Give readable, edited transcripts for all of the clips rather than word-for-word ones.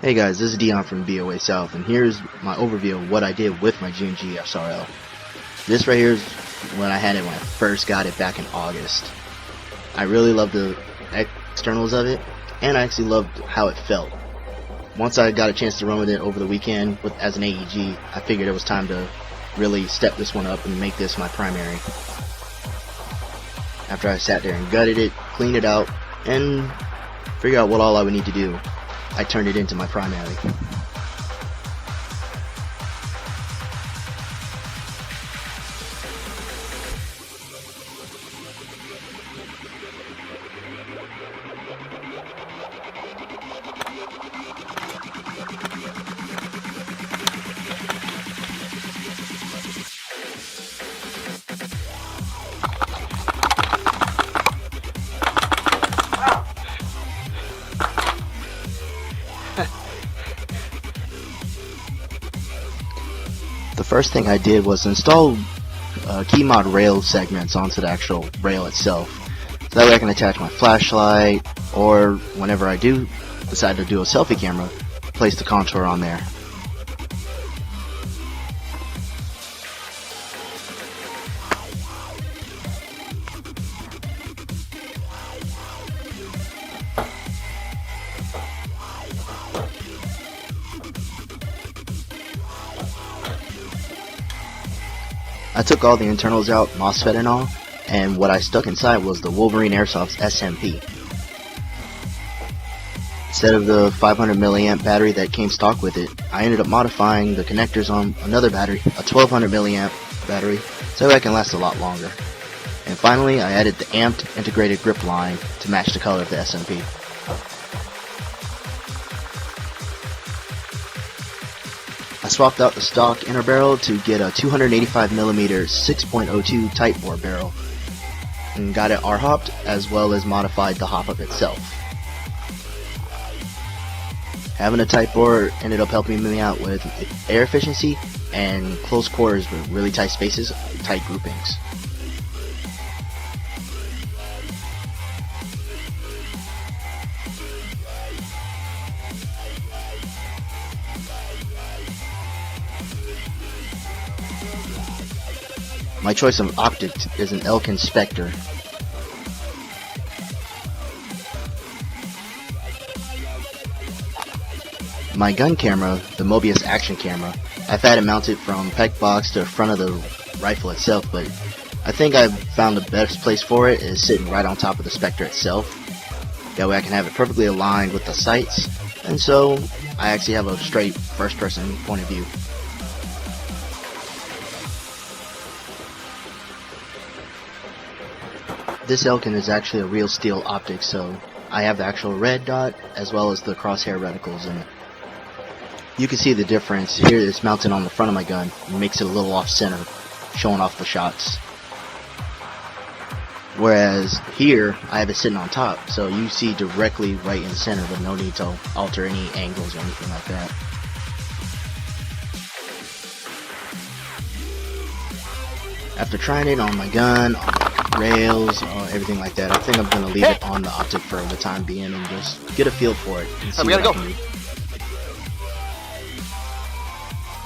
Hey guys, this is Dion from BOA South, and here's my overview of what I did with my GMG SRL. This right here is when I had it when I first got it back in August. I really loved the externals of it, and I actually loved how it felt. Once I got a chance to run with it over the weekend as an AEG, I figured it was time to really step this one up and make this my primary. After I sat there and gutted it, cleaned it out, and figured out what all I would need to do, I turned it into my primary. The first thing I did was install KeyMod rail segments onto the actual rail itself. So that way I can attach my flashlight, or whenever I do decide to do a selfie camera, place the contour on there. I took all the internals out, MOSFET and all, and what I stuck inside was the Wolverine Airsoft's SMP. Instead of the 500 milliamp battery that came stock with it, I ended up modifying the connectors on another battery, a 1200 milliamp battery, so I can last a lot longer. And finally, I added the amped integrated grip line to match the color of the SMP. I swapped out the stock inner barrel to get a 285mm 6.02 tight bore barrel, and got it R-hopped as well as modified the hop-up itself. Having a tight bore ended up helping me out with air efficiency and close quarters with really tight spaces, tight groupings. My choice of optic is an Elkin Spectre. My gun camera, the Mobius action camera, I've had it mounted from pec box to the front of the rifle itself, but I think I've found the best place for it is sitting right on top of the Spectre itself. That way I can have it perfectly aligned with the sights, and so I actually have a straight first person point of view. This Elkin is actually a real steel optic, so I have the actual red dot as well as the crosshair reticles in it. You can see the difference. Here it's mounted on the front of my gun. It makes it a little off center, showing off the shots. Whereas here, I have it sitting on top, so you see directly right in the center with no need to alter any angles or anything like that. After trying it on my gun, on rails, everything like that, I think I'm going to leave it on the optic for the time being and just get a feel for it and see what I can do.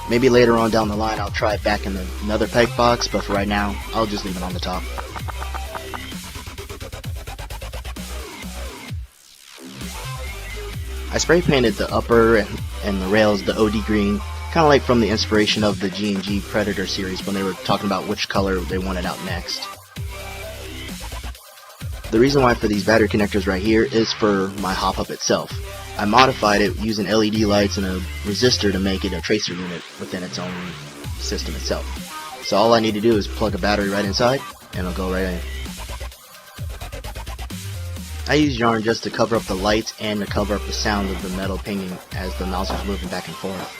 Maybe later on down the line I'll try it back in another peg box, but for right now, I'll just leave it on the top. I spray painted the upper and the rails the OD green, kind of like from the inspiration of the GMG Predator series when they were talking about which color they wanted out next. The reason why for these battery connectors right here is for my hop-up itself. I modified it using LED lights and a resistor to make it a tracer unit within its own system itself. So all I need to do is plug a battery right inside and it'll go right in. I use yarn just to cover up the lights and to cover up the sound of the metal pinging as the mouse is moving back and forth.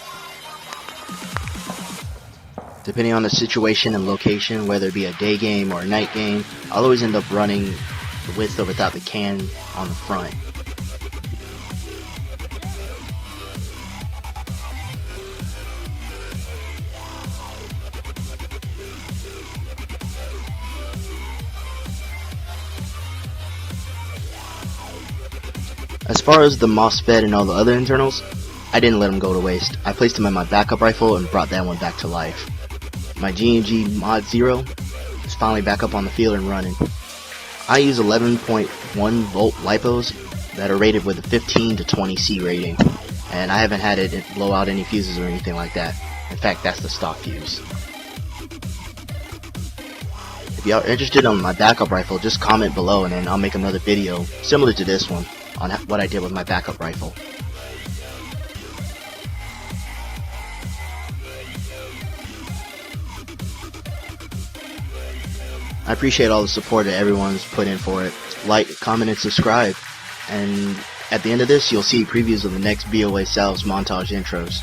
Depending on the situation and location, whether it be a day game or a night game, I'll always end up running with or without the can on the front. As far as the MOSFET and all the other internals, I didn't let them go to waste. I placed them in my backup rifle and brought that one back to life. My G&G Mod Zero is finally back up on the field and running. I use 11.1 volt LiPos that are rated with a 15 to 20 C rating, and I haven't had it blow out any fuses or anything like that. In fact, that's the stock fuse. If you are interested in my backup rifle, just comment below and then I'll make another video similar to this one on what I did with my backup rifle. I appreciate all the support that everyone's put in for it. Like, comment, and subscribe. And at the end of this, you'll see previews of the next BOA Salves montage intros.